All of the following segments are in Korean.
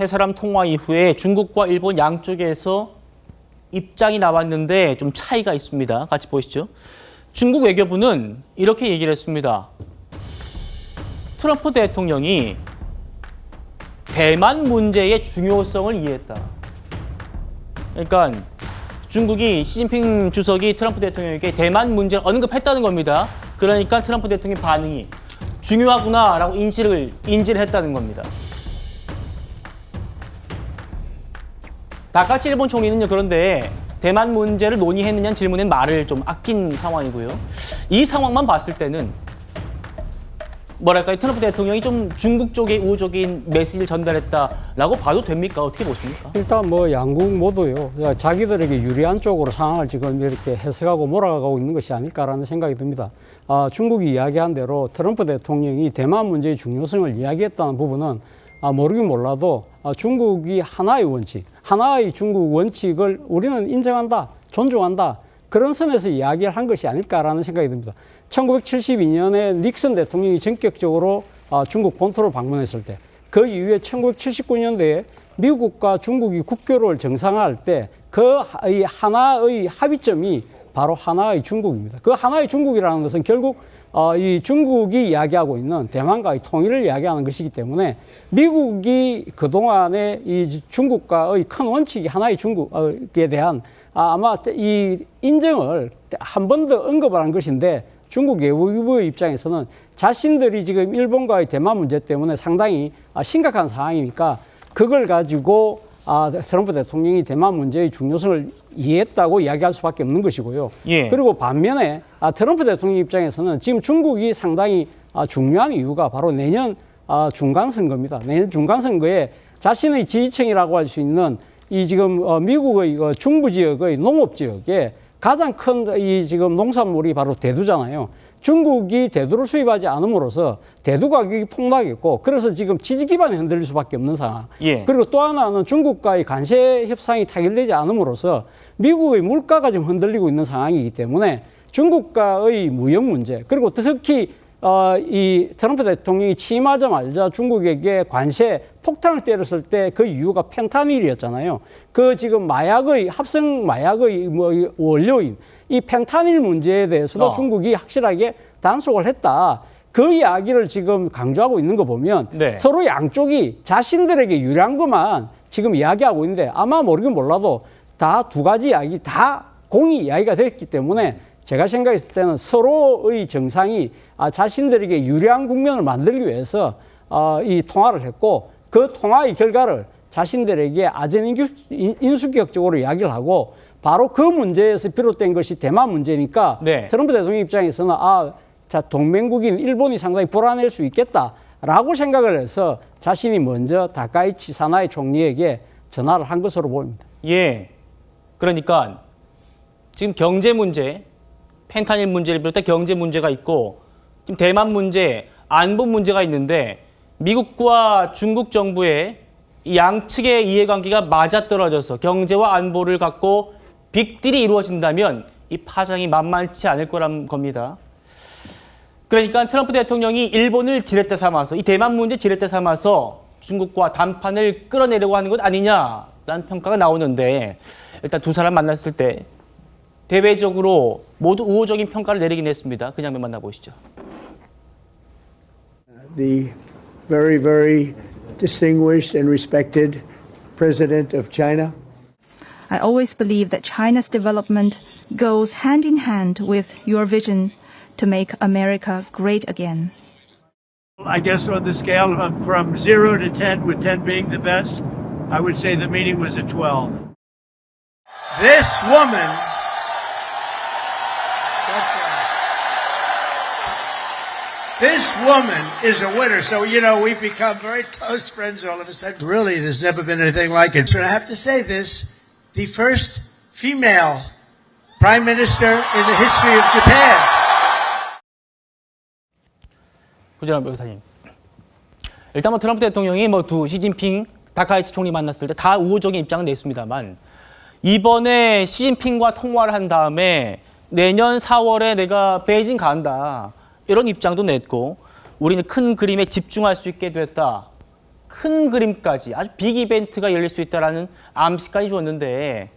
세 사람 통화 이후에 중국과 일본 양쪽에서 입장이 나왔는데 좀 차이가 있습니다. 같이 보시죠. 중국 외교부는 이렇게 얘기를 했습니다. 트럼프 대통령이 대만 문제의 중요성을 이해했다. 그러니까 중국이 시진핑 주석이 트럼프 대통령에게 대만 문제를 언급했다는 겁니다. 그러니까 트럼프 대통령의 반응이 중요하구나라고 인지를 했다는 겁니다. 다카치 일본 총리는요, 그런데 대만 문제를 논의했느냐는 질문에 말을 좀 아낀 상황이고요. 이 상황만 봤을 때는 뭐랄까요, 트럼프 대통령이 좀 중국 쪽에 우호적인 메시지를 전달했다라고 봐도 됩니까? 어떻게 보십니까? 일단 뭐 양국 모두요, 자기들에게 유리한 쪽으로 상황을 지금 이렇게 해석하고 몰아가고 있는 것이 아닐까라는 생각이 듭니다. 중국이 이야기한 대로 트럼프 대통령이 대만 문제의 중요성을 이야기했다는 부분은 모르긴 몰라도 중국이 하나의 원칙, 하나의 중국 원칙을 우리는 인정한다, 존중한다, 그런 선에서 이야기를 한 것이 아닐까라는 생각이 듭니다. 1972년에 닉슨 대통령이 전격적으로 중국 본토를 방문했을 때, 그 이후에 1979년도에 미국과 중국이 국교를 정상화할 때 그 하나의 합의점이 바로 하나의 중국입니다. 그 하나의 중국이라는 것은 결국 이 중국이 이야기하고 있는 대만과의 통일을 이야기하는 것이기 때문에 미국이 그동안에 이 중국과의 큰 원칙이 하나의 중국에 대한 아마 이 인정을 한 번 더 언급을 한 것인데, 중국 외교부의 입장에서는 자신들이 지금 일본과의 대만 문제 때문에 상당히 심각한 상황이니까 그걸 가지고 트럼프 대통령이 대만 문제의 중요성을 이해했다고 이야기할 수밖에 없는 것이고요. 예. 그리고 반면에 트럼프 대통령 입장에서는 지금 중국이 상당히 중요한 이유가 바로 내년 중간선거입니다. 내년 중간선거에 자신의 지지층이라고 할 수 있는 이 지금 미국의 중부 지역의 농업 지역에 가장 큰 이 지금 농산물이 바로 대두잖아요. 중국이 대두를 수입하지 않음으로써 대두 가격이 폭락했고, 그래서 지금 지지 기반이 흔들릴 수밖에 없는 상황. 예. 그리고 또 하나는 중국과의 관세 협상이 타결되지 않음으로써 미국의 물가가 지금 흔들리고 있는 상황이기 때문에 중국과의 무역 문제, 그리고 특히 이 트럼프 대통령이 취임하자마자 중국에게 관세 폭탄을 때렸을 때 그 이유가 펜타닐이었잖아요. 그 지금 마약의 합성 마약의 원료인 이 펜타닐 문제에 대해서도 중국이 확실하게 단속을 했다. 그 이야기를 지금 강조하고 있는 거 보면 네. 서로 양쪽이 자신들에게 유리한 것만 지금 이야기하고 있는데, 아마 모르긴 몰라도 다 두 가지 이야기 다 공이 이야기가 됐기 때문에 제가 생각했을 때는 서로의 정상이 자신들에게 유리한 국면을 만들기 위해서 이 통화를 했고, 그 통화의 결과를 자신들에게 아전 인수격적으로 이야기를 하고, 바로 그 문제에서 비롯된 것이 대만 문제니까 네. 트럼프 대통령 입장에서는 동맹국인 일본이 상당히 불안할 수 있겠다라고 생각을 해서 자신이 먼저 다카이치 사나이 총리에게 전화를 한 것으로 보입니다. 예. 그러니까 지금 경제 문제, 펜타닐 문제를 비롯해 경제 문제가 있고, 지금 대만 문제, 안보 문제가 있는데 미국과 중국 정부의 이 양측의 이해관계가 맞아떨어져서 경제와 안보를 갖고 빅딜이 이루어진다면 이 파장이 만만치 않을 거란 겁니다. 그러니까 트럼프 대통령이 일본을 지렛대 삼아서, 이 대만 문제 지렛대 삼아서 중국과 담판을 끌어내려고 하는 것 아니냐라는 평가가 나오는데, 일단 두 사람 만났을 때 대외적으로 모두 우호적인 평가를 내리긴 했습니다. 그 장면 만나보시죠. The very, very distinguished and respected President of China. I always believe that China's development goes hand in hand with your vision to make America great again. I guess on the scale of from 0 to 10, with 10 being the best, I would say the meeting was a 12. This woman, that's right. This woman is a winner. So, you know, we've become very close friends all of a sudden. Really, there's never been anything like it. So I have to say this, the first female prime minister in the history of Japan. 구재람 변호사님. 일단 트럼프 대통령이 시진핑, 다카이치 총리 만났을 때 다 우호적인 입장을 냈습니다만, 이번에 시진핑과 통화를 한 다음에 내년 4월에 내가 베이징 간다, 이런 입장도 냈고, 우리는 큰 그림에 집중할 수 있게 됐다, 큰 그림까지 아주 빅 이벤트가 열릴 수 있다라는 암시까지 줬는데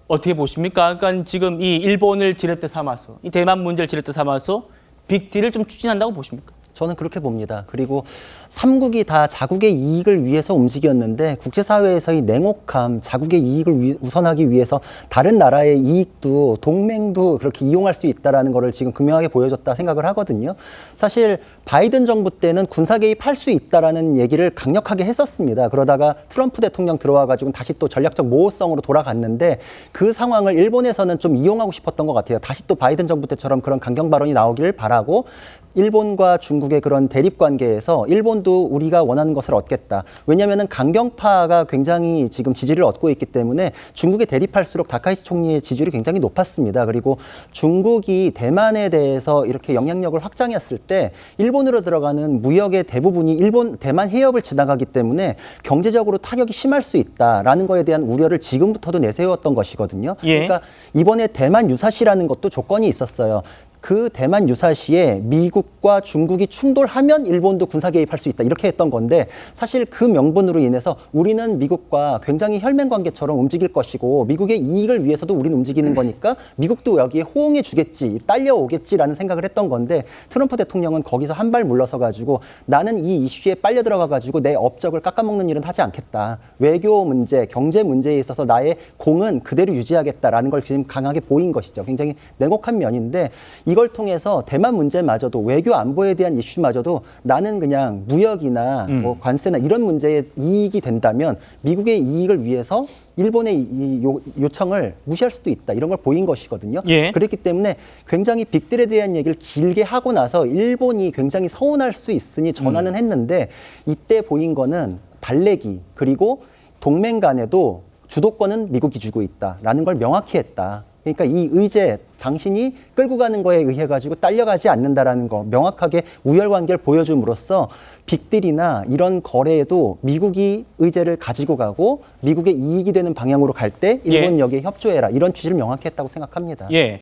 어떻게 보십니까? 그러니까 지금 이 일본을 지렛대 삼아서 이 대만 문제를 지렛대 삼아서 빅딜을 좀 추진한다고 보십니까? 저는 그렇게 봅니다. 그리고 삼국이 다 자국의 이익을 위해서 움직였는데 국제사회에서의 냉혹함, 자국의 이익을 우선하기 위해서 다른 나라의 이익도 동맹도 그렇게 이용할 수 있다는 것을 지금 극명하게 보여줬다 생각을 하거든요. 사실 바이든 정부 때는 군사 개입할 수 있다라는 얘기를 강력하게 했었습니다. 그러다가 트럼프 대통령 들어와가지고 다시 또 전략적 모호성으로 돌아갔는데 그 상황을 일본에서는 좀 이용하고 싶었던 것 같아요. 다시 또 바이든 정부 때처럼 그런 강경 발언이 나오기를 바라고 일본과 중국의 그런 대립 관계에서 일본도 우리가 원하는 것을 얻겠다. 왜냐하면 강경파가 굉장히 지금 지지를 얻고 있기 때문에 중국에 대립할수록 다카이치 총리의 지지율이 굉장히 높았습니다. 그리고 중국이 대만에 대해서 이렇게 영향력을 확장했을 때 일본으로 들어가는 무역의 대부분이 대만 해협을 지나가기 때문에 경제적으로 타격이 심할 수 있다라는 거에 대한 우려를 지금부터도 내세웠던 것이거든요. 예. 그러니까 이번에 대만 유사시라는 것도 조건이 있었어요. 그 대만 유사시에 미국과 중국이 충돌하면 일본도 군사 개입할 수 있다 이렇게 했던 건데 사실 그 명분으로 인해서 우리는 미국과 굉장히 혈맹 관계처럼 움직일 것이고 미국의 이익을 위해서도 우리는 움직이는 거니까 미국도 여기에 호응해 주겠지 딸려오겠지라는 생각을 했던 건데 트럼프 대통령은 거기서 한 발 물러서 가지고 나는 이 이슈에 빨려 들어가 가지고 내 업적을 깎아먹는 일은 하지 않겠다. 외교 문제, 경제 문제에 있어서 나의 공은 그대로 유지하겠다라는 걸 지금 강하게 보인 것이죠. 굉장히 냉혹한 면인데 이걸 통해서 대만 문제마저도 외교 안보에 대한 이슈마저도 나는 그냥 무역이나 뭐 관세나 이런 문제에 이익이 된다면 미국의 이익을 위해서 일본의 이 요청을 무시할 수도 있다. 이런 걸 보인 것이거든요. 예. 그렇기 때문에 굉장히 빅딜에 대한 얘기를 길게 하고 나서 일본이 굉장히 서운할 수 있으니 전환은 했는데 이때 보인 거는 달래기 그리고 동맹 간에도 주도권은 미국이 주고 있다라는 걸 명확히 했다. 그러니까 이 의제, 당신이 끌고 가는 거에 의해 가지고 딸려가지 않는다라는 거 명확하게 우열관계를 보여줌으로써 빅딜이나 이런 거래에도 미국이 의제를 가지고 가고 미국의 이익이 되는 방향으로 갈 때 일본 여기에 협조해라 이런 취지를 명확히 했다고 생각합니다. 예.